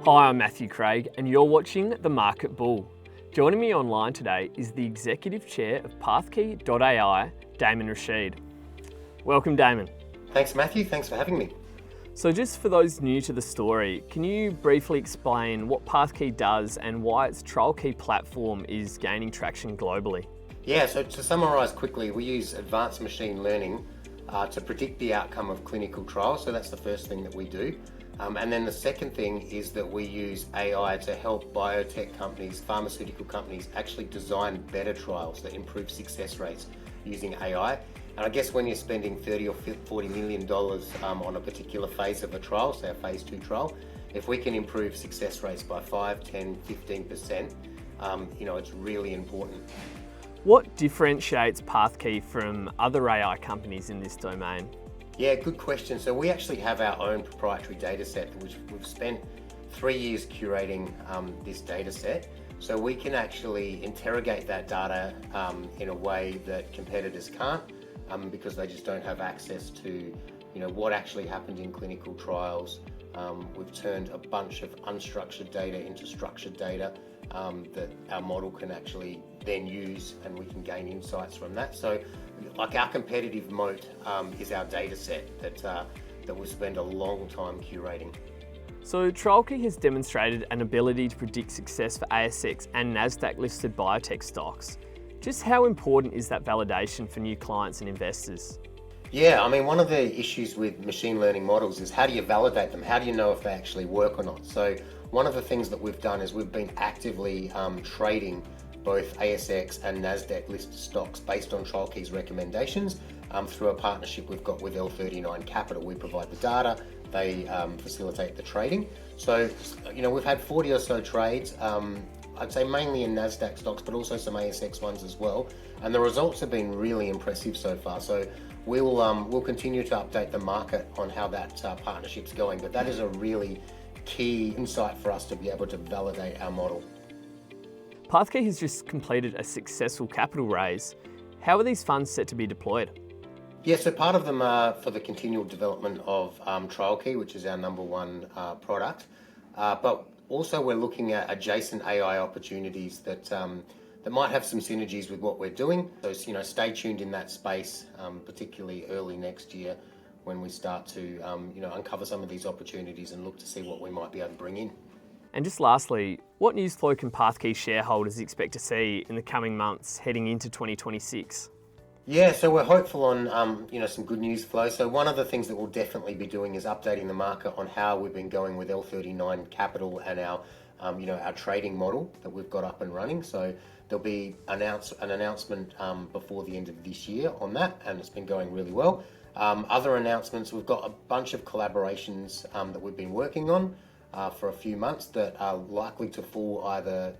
Hi, I'm Matthew Craig and you're watching The Market Bull. Joining me online today is the Executive Chair of Pathkey.AI, Damon Rasheed. Welcome, Damon. Thanks, Matthew. Thanks for having me. So just for those new to the story, can you briefly explain what Pathkey does and why its TrialKey platform is gaining traction globally? Yeah, so to summarise quickly, we use advanced machine learning to predict the outcome of clinical trials. So that's the first thing that we do. And then the second thing is that we use AI to help biotech companies, pharmaceutical companies actually design better trials that improve success rates using AI. And I guess when you're spending $30 or $40 million on a particular phase of a trial, say a phase 2 trial, if we can improve success rates by 5, 10, 15%, it's really important. What differentiates Pathkey from other AI companies in this domain? Yeah, good question. So we actually have our own proprietary data set, which we've spent 3 years curating this data set. So we can actually interrogate that data in a way that competitors can't because they just don't have access to what actually happened in clinical trials. We've turned a bunch of unstructured data into structured data that our model can actually then use, and we can gain insights from that. So like our competitive moat is our data set that we spend a long time curating. So TrialKey has demonstrated an ability to predict success for ASX and NASDAQ listed biotech stocks. Just how important is that validation for new clients and investors? Yeah, I mean, one of the issues with machine learning models is how do you validate them? How do you know if they actually work or not? So one of the things that we've done is we've been actively trading both ASX and NASDAQ listed stocks based on TrialKey's recommendations through a partnership we've got with L39 Capital. We provide the data, they facilitate the trading. So, we've had 40 or so trades, I'd say mainly in NASDAQ stocks, but also some ASX ones as well. And the results have been really impressive so far. So we'll continue to update the market on how that partnership's going. But that is a really key insight for us to be able to validate our model. Pathkey has just completed a successful capital raise. How are these funds set to be deployed? Yeah, so part of them are for the continual development of TrialKey, which is our number one product. But also we're looking at adjacent AI opportunities that might have some synergies with what we're doing. So, stay tuned in that space, particularly early next year when we start to, uncover some of these opportunities and look to see what we might be able to bring in. And just lastly, what news flow can Pathkey shareholders expect to see in the coming months heading into 2026? Yeah, so we're hopeful on some good news flow. So one of the things that we'll definitely be doing is updating the market on how we've been going with L39 Capital and our trading model that we've got up and running. So there'll be an announcement before the end of this year on that, and it's been going really well. Other announcements, we've got a bunch of collaborations that we've been working on for a few months that are likely to fall either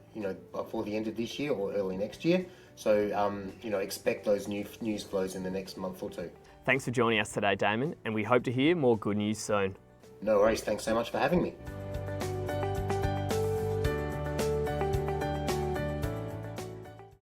before the end of this year or early next year. So expect those new news flows in the next month or two. Thanks for joining us today, Damon, and we hope to hear more good news soon. No worries. Thanks so much for having me.